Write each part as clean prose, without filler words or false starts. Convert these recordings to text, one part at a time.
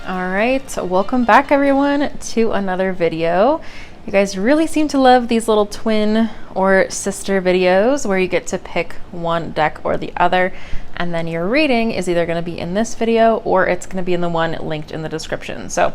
All right, welcome back everyone to another video. You guys really seem to love these little twin or sister videos where you get to pick one deck or the other, and then your reading is either going to be in this video or it's going to be in the one linked in the description. So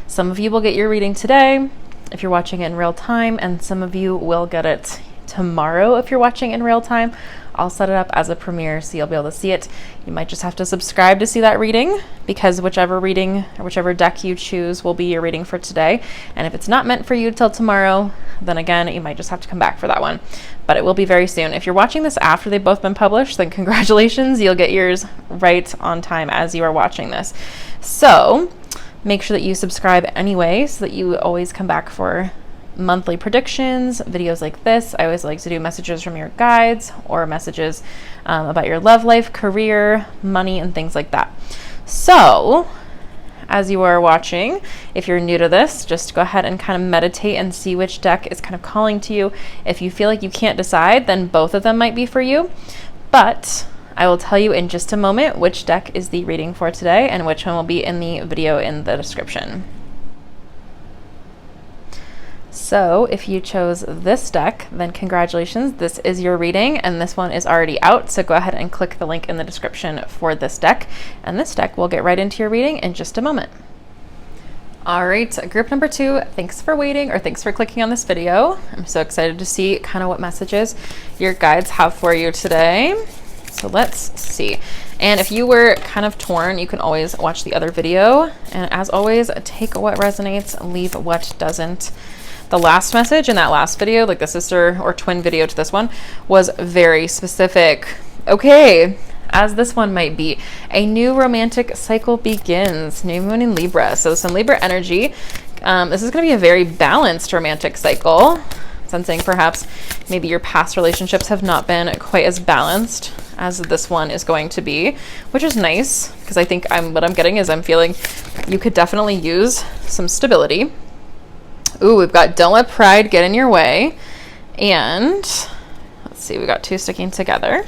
some of you will get your reading today if you're watching it in real time, and some of you will get it tomorrow if you're watching in real time. I'll set it up as a premiere so you'll be able to see it. You might just have to subscribe to see that reading, because whichever reading or whichever deck you choose will be your reading for today. And if it's not meant for you till tomorrow, then again, you might just have to come back for that one. But it will be very soon. If you're watching this after they've both been published, then congratulations, you'll get yours right on time as you are watching this. So make sure that you subscribe anyway so that you always come back for monthly predictions, videos like this. I always like to do messages from your guides or messages about your love life, career, money, and things like that. So as you are watching, if you're new to this, just go ahead and kind of meditate and see which deck is kind of calling to you. If you feel like you can't decide, then both of them might be for you. But I will tell you in just a moment which deck is the reading for today and which one will be in the video in the description. So if you chose this deck, then congratulations, this is your reading, and this one is already out. So go ahead and click the link in the description for this deck, and this deck will get right into your reading in just a moment. All right, group number 2, thanks for waiting, or thanks for clicking on this video. I'm so excited to see kind of what messages your guides have for you today. So let's see. And if you were kind of torn, you can always watch the other video. And as always, take what resonates, leave what doesn't. The last message in that last video, like the sister or twin video to this one, was very specific. Okay, as this one might be, a new romantic cycle begins. New moon in Libra. So some Libra energy. This is going to be a very balanced romantic cycle. Sensing perhaps maybe your past relationships have not been quite as balanced as this one is going to be, which is nice, because I think what I'm getting is I'm feeling you could definitely use some stability. Ooh, we've got don't let pride get in your way. And let's see, we got 2 sticking together.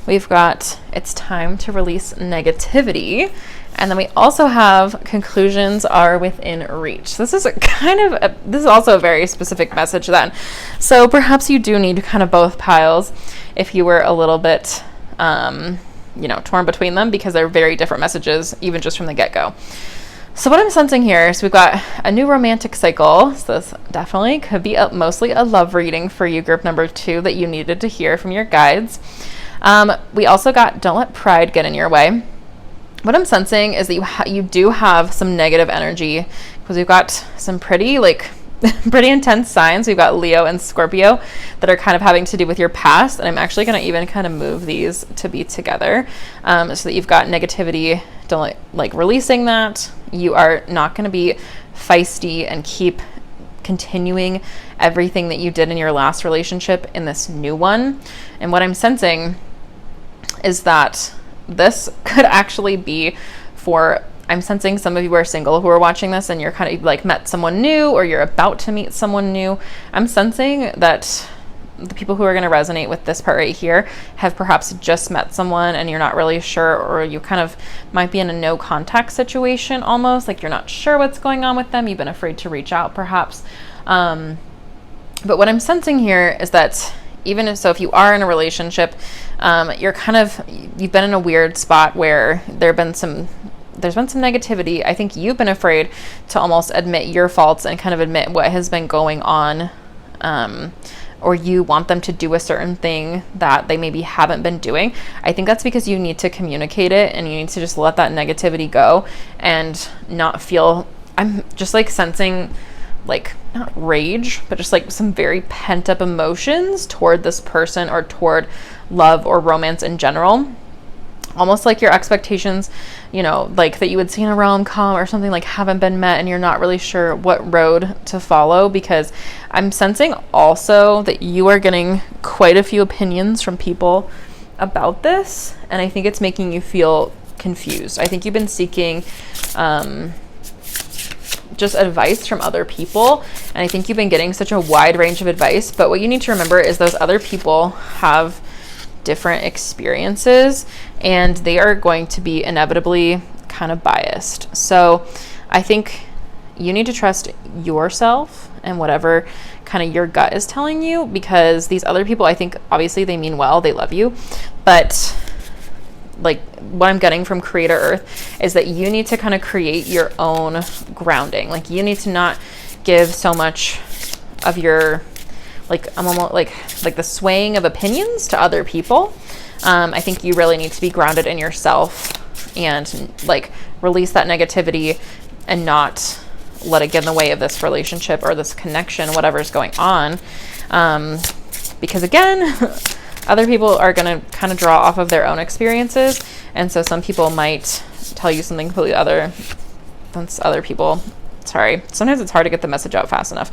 We've got it's time to release negativity. And then we also have conclusions are within reach. This is this is also a very specific message then. So perhaps you do need kind of both piles if you were a little bit, torn between them, because they're very different messages, even just from the get-go. So what I'm sensing here is we've got a new romantic cycle. So this definitely could be mostly a love reading for you, group number 2, that you needed to hear from your guides. We also got don't let pride get in your way. What I'm sensing is that you do have some negative energy, because we've got some pretty intense signs. We've got Leo and Scorpio that are kind of having to do with your past. And I'm actually going to even kind of move these to be together, so that you've got negativity. Don't like releasing that. You are not going to be feisty and keep continuing everything that you did in your last relationship in this new one. And what I'm sensing is that this could actually be I'm sensing some of you are single who are watching this, and you're kind of like met someone new, or you're about to meet someone new. I'm sensing that the people who are going to resonate with this part right here have perhaps just met someone and you're not really sure, or you kind of might be in a no contact situation, almost like you're not sure what's going on with them. You've been afraid to reach out perhaps. But what I'm sensing here is that if you are in a relationship, you've been in a weird spot where there's been some negativity. I think you've been afraid to almost admit your faults and kind of admit what has been going on, or you want them to do a certain thing that they maybe haven't been doing. I think that's because you need to communicate it, and you need to just let that negativity go and not feel, I'm just like sensing not rage, but just like some very pent up emotions toward this person or toward love or romance in general. Almost like your expectations, like that you would see in a rom-com or something, like haven't been met, and you're not really sure what road to follow, because I'm sensing also that you are getting quite a few opinions from people about this, and I think it's making you feel confused. I think you've been seeking just advice from other people, and I think you've been getting such a wide range of advice, but what you need to remember is those other people have different experiences, and they are going to be inevitably kind of biased. So I think you need to trust yourself and whatever kind of your gut is telling you, because these other people, I think obviously they mean well, they love you, but like what I'm getting from Creator Earth is that you need to kind of create your own grounding. Like you need to not give so much of your, like, I'm almost like the swaying of opinions to other people. I think you really need to be grounded in yourself and like release that negativity and not let it get in the way of this relationship or this connection, whatever's going on. Because again, other people are going to kind of draw off of their own experiences. And so some people might tell you something completely other than other people. Sorry. Sometimes it's hard to get the message out fast enough.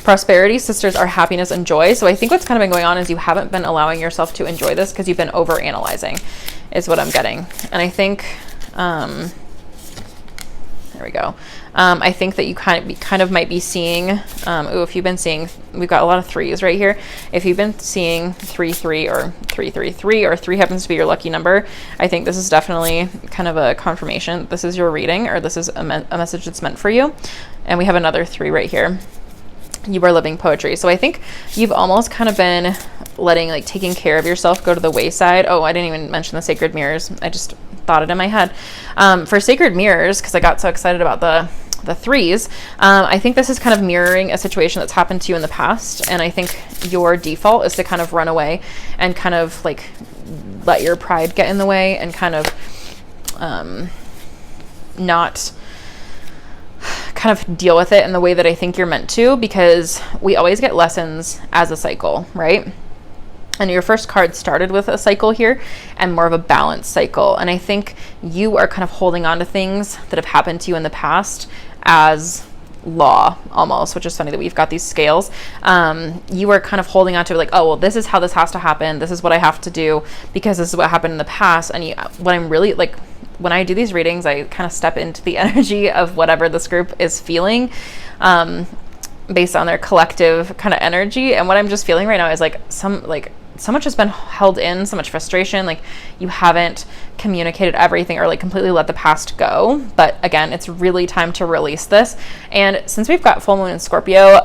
Prosperity, sisters, are happiness and joy. So I think what's kind of been going on is you haven't been allowing yourself to enjoy this because you've been over analyzing is what I'm getting. And I think, there we go. I think that you kind of might be seeing, if you've been seeing, we've got a lot of threes right here. If you've been seeing 3-3 or 3-3-3, or 3 happens to be your lucky number, I think this is definitely kind of a confirmation. This is your reading, or this is a message that's meant for you. And we have another 3 right here. You are living poetry. So I think you've almost kind of been letting like taking care of yourself go to the wayside. Oh, I didn't even mention the sacred mirrors. I just thought it in my head. For sacred mirrors, because I got so excited about the 3s, I think this is kind of mirroring a situation that's happened to you in the past. And I think your default is to kind of run away and kind of like let your pride get in the way and kind of not kind of deal with it in the way that I think you're meant to, because we always get lessons as a cycle, right? And your first card started with a cycle here and more of a balanced cycle. And I think you are kind of holding on to things that have happened to you in the past as law almost, which is funny that we've got these scales. You are kind of holding on to like, oh, well, this is how this has to happen. This is what I have to do because this is what happened in the past. And what I'm really like, when I do these readings, I kind of step into the energy of whatever this group is feeling, based on their collective kind of energy. And what I'm just feeling right now is like so much has been held in, so much frustration. Like you haven't communicated everything or like completely let the past go. But again, it's really time to release this. And since we've got full moon in Scorpio,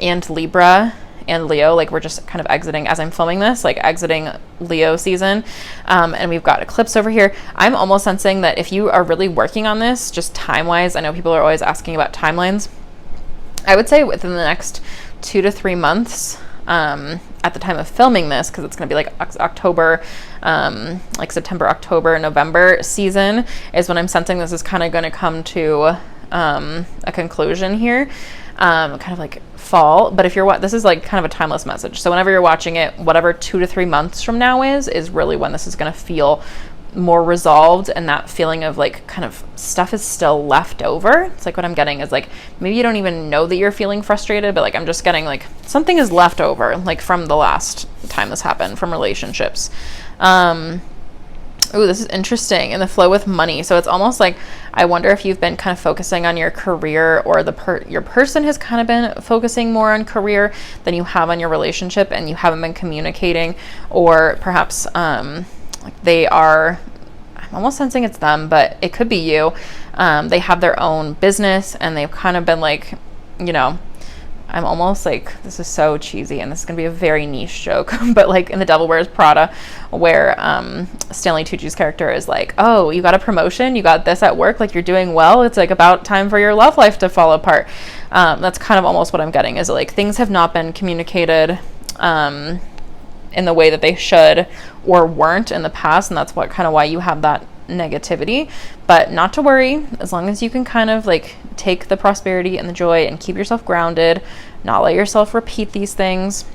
and Libra and Leo, like we're just kind of exiting as I'm filming this, like exiting Leo season. And we've got eclipse over here. I'm almost sensing that if you are really working on this, just time-wise, I know people are always asking about timelines. I would say within the next 2 to 3 months, at the time of filming this, because it's going to be like October, like September, October, November season is when I'm sensing this is kind of going to come to a conclusion here. Kind of like fall, but if you're this is like kind of a timeless message. So whenever you're watching it, whatever 2 to 3 months from now is really when this is going to feel more resolved, and that feeling of like kind of stuff is still left over. It's like what I'm getting is like maybe you don't even know that you're feeling frustrated, but like I'm just getting like something is left over, like from the last time this happened, from relationships. Oh, this is interesting. In the flow with money. So it's almost like, I wonder if you've been kind of focusing on your career, or your person has kind of been focusing more on career than you have on your relationship, and you haven't been communicating, or perhaps like they are, I'm almost sensing it's them, but it could be you. They have their own business and they've kind of been like, you know, I'm almost like, this is so cheesy and this is going to be a very niche joke, but like in The Devil Wears Prada, where Stanley Tucci's character is like, oh, you got a promotion, you got this at work, like you're doing well, it's like about time for your love life to fall apart. That's kind of almost what I'm getting, is like things have not been communicated in the way that they should or weren't in the past, and that's what kind of why you have that negativity. But not to worry, as long as you can kind of like take the prosperity and the joy and keep yourself grounded, not let yourself repeat these things.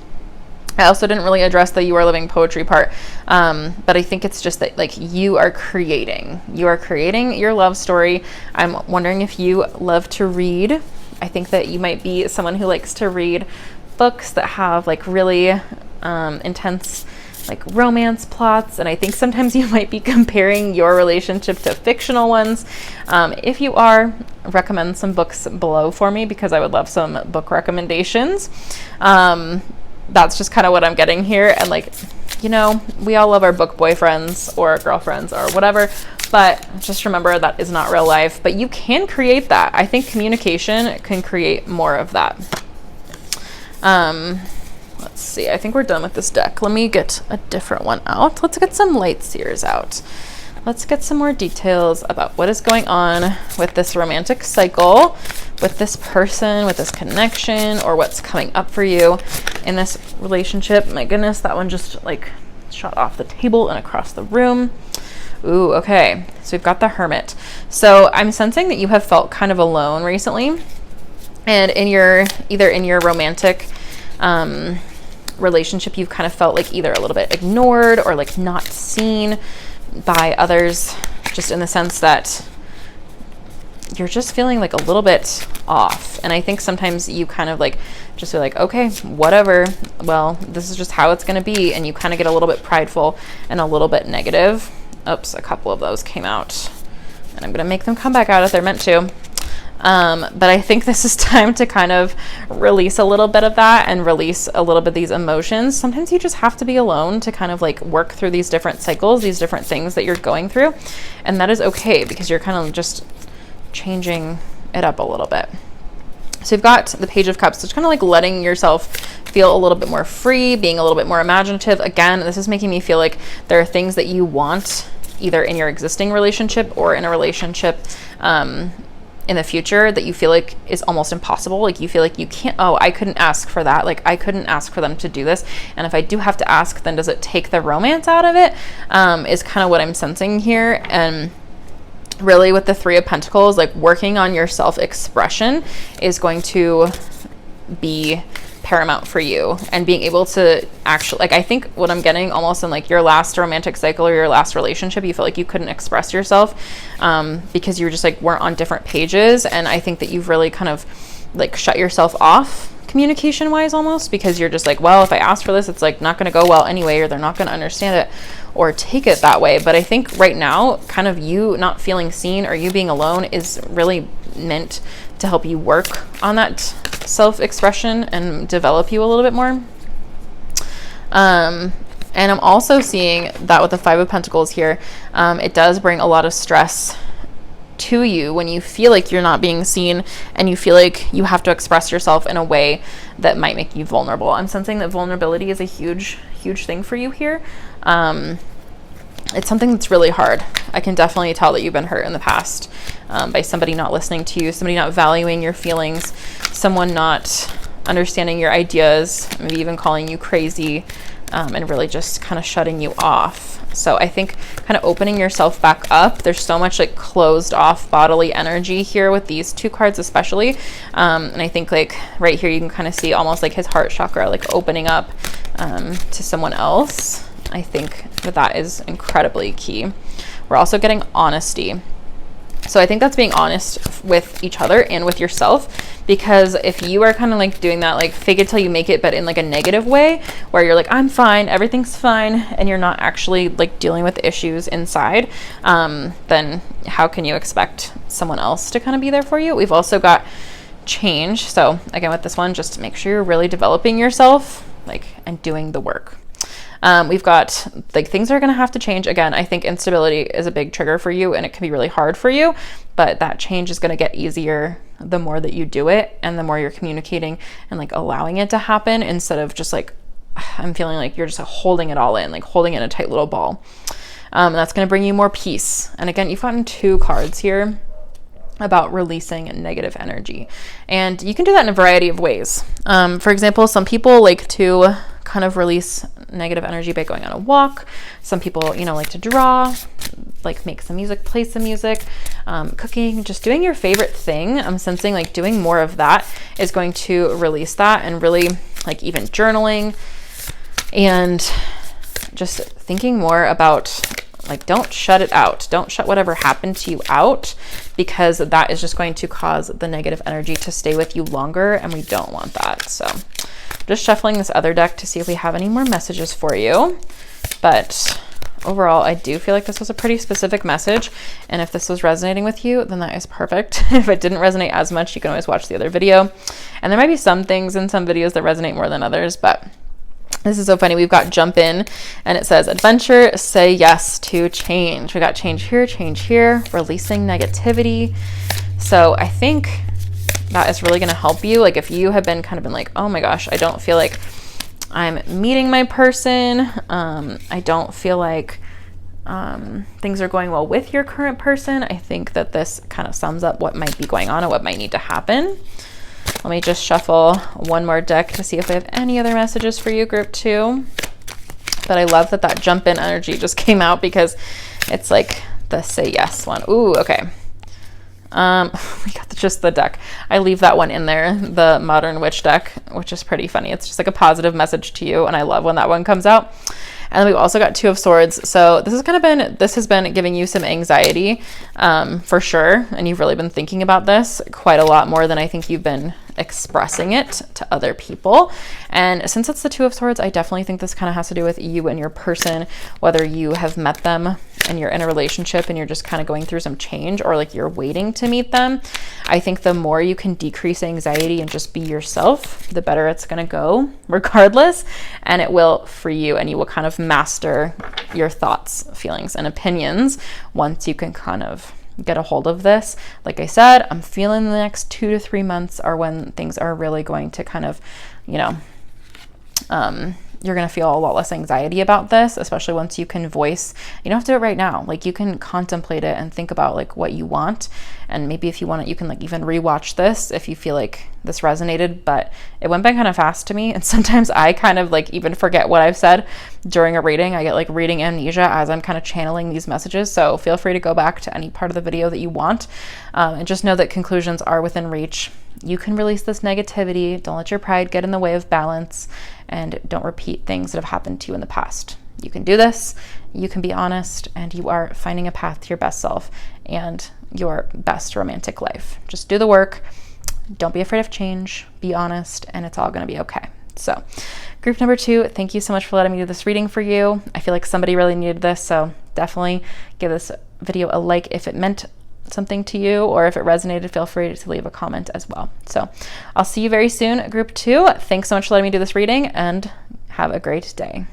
I also didn't really address the you are living poetry part, but I think it's just that like you are creating your love story. I'm wondering if you love to read. I think that you might be someone who likes to read books that have like really intense like romance plots, and I think sometimes you might be comparing your relationship to fictional ones. If you are, recommend some books below for me, because I would love some book recommendations. That's just kind of what I'm getting here. And like, you know, we all love our book boyfriends or girlfriends or whatever, But just remember that is not real life, but you can create that. I think communication can create more of that. Let's see, I think we're done with this deck. Let me get a different one out. Let's get some light seers out. Let's get some more details about what is going on with this romantic cycle, with this person, with this connection, or what's coming up for you in this relationship. My goodness, that one just like shot off the table and across the room. Ooh, okay. So we've got the Hermit. So I'm sensing that you have felt kind of alone recently. And in your, either in your romantic relationship, you've kind of felt like either a little bit ignored or like not seen by others, just in the sense that you're just feeling like a little bit off. And I think sometimes you kind of like just feel like, okay, whatever, well, this is just how it's going to be. And you kind of get a little bit prideful and a little bit negative. Oops, a couple of those came out, and I'm going to make them come back out if they're meant to. But I think this is time to kind of release a little bit of that and release a little bit of these emotions. Sometimes you just have to be alone to kind of like work through these different cycles, these different things that you're going through. And that is okay, because you're kind of just changing it up a little bit. So you've got the Page of Cups, so it's kind of like letting yourself feel a little bit more free, being a little bit more imaginative. Again, this is making me feel like there are things that you want either in your existing relationship or in a relationship in the future that you feel like is almost impossible. Like you feel like you can't, oh, I couldn't ask for that. Like I couldn't ask for them to do this. And if I do have to ask, then does it take the romance out of it? Is kind of what I'm sensing here. And really with the Three of Pentacles, like working on your self-expression is going to be paramount for you, and being able to actually, like, I think what I'm getting almost in like your last romantic cycle or your last relationship, you felt like you couldn't express yourself because you were just like weren't on different pages. And I think that you've really kind of like shut yourself off communication wise almost, because you're just like, well, if I ask for this, it's like not going to go well anyway, or they're not going to understand it or take it that way. But I think right now, kind of you not feeling seen or you being alone is really meant to help you work on that self-expression and develop you a little bit more. And I'm also seeing that with the Five of Pentacles here, it does bring a lot of stress to you when you feel like you're not being seen and you feel like you have to express yourself in a way that might make you vulnerable. I'm sensing that vulnerability is a huge thing for you here. It's something that's really hard. I can definitely tell that you've been hurt in the past by somebody not listening to you, somebody not valuing your feelings, someone not understanding your ideas, maybe even calling you crazy, and really just kind of shutting you off. So I think kind of opening yourself back up. There's so much like closed off bodily energy here with these two cards especially. And I think like right here you can kind of see almost like his heart chakra like opening up to someone else. I think that is incredibly key. We're also getting honesty. So I think that's being honest with each other and with yourself, because if you are kind of like doing that, like fake it till you make it, but in like a negative way where you're like, I'm fine, everything's fine, and you're not actually like dealing with issues inside, then how can you expect someone else to kind of be there for you? We've also got change. So again, with this one, just make sure you're really developing yourself, like, and doing the work. We've got like things are going to have to change. Again, I think instability is a big trigger for you and it can be really hard for you, but that change is going to get easier the more that you do it and the more you're communicating and like allowing it to happen, instead of just like, I'm feeling like you're just like holding it all in, like holding it in a tight little ball. And that's going to bring you more peace. And again, you've gotten two cards here about releasing negative energy, and you can do that in a variety of ways. For example, some people like to kind of release negative energy by going on a walk. Some people, you know, like to draw, like make some music, play some music, cooking, just doing your favorite thing. I'm sensing like doing more of that is going to release that, and really like even journaling and just thinking more about like, don't shut it out. Don't shut whatever happened to you out, because that is just going to cause the negative energy to stay with you longer, and we don't want that. So just shuffling this other deck to see if we have any more messages for you. But overall, I do feel like this was a pretty specific message. And if this was resonating with you, then that is perfect. If it didn't resonate as much, you can always watch the other video. And there might be some things in some videos that resonate more than others, but This is so funny. We've got jump in and it says adventure, say yes to change. We got change here, releasing negativity. So I think that is really going to help you. Like if you have been kind of been like, oh my gosh, I don't feel like I'm meeting my person. I don't feel like things are going well with your current person. I think that this kind of sums up what might be going on and what might need to happen. Let me just shuffle one more deck to see if I have any other messages for you, group 2. But I love that that jump in energy just came out because it's like the say yes one. Ooh, okay. We got just the deck. I leave that one in there, the Modern Witch deck, which is pretty funny. It's just like a positive message to you, and I love when that one comes out. And then we've also got Two of Swords. So this has been giving you some anxiety, for sure. And you've really been thinking about this quite a lot more than I think you've been expressing it to other people. And since it's the Two of Swords, I definitely think this kind of has to do with you and your person, whether you have met them and you're in a relationship and you're just kind of going through some change, or like you're waiting to meet them. I think the more you can decrease anxiety and just be yourself, the better it's going to go regardless. And it will free you, and you will kind of master your thoughts, feelings, and opinions once you can kind of get a hold of this. Like I said, I'm feeling the next 2 to 3 months are when things are really going to kind of, you know, you're going to feel a lot less anxiety about this, especially once you can voice. You don't have to do it right now. Like you can contemplate it and think about like what you want. And maybe if you want it, you can like even rewatch this if you feel like this resonated, but it went by kind of fast to me. And sometimes I kind of like even forget what I've said during a reading. I get like reading amnesia as I'm kind of channeling these messages. So feel free to go back to any part of the video that you want. And just know that conclusions are within reach. You can release this negativity. Don't let your pride get in the way of balance, and don't repeat things that have happened to you in the past. You can do this. You can be honest, and you are finding a path to your best self and your best romantic life. Just do the work. Don't be afraid of change. Be honest, and it's all going to be okay. So group number 2, thank you so much for letting me do this reading for you. I feel like somebody really needed this, so definitely give this video a like if it meant something to you, or if it resonated, feel free to leave a comment as well. So I'll see you very soon, group 2. Thanks so much for letting me do this reading, and have a great day.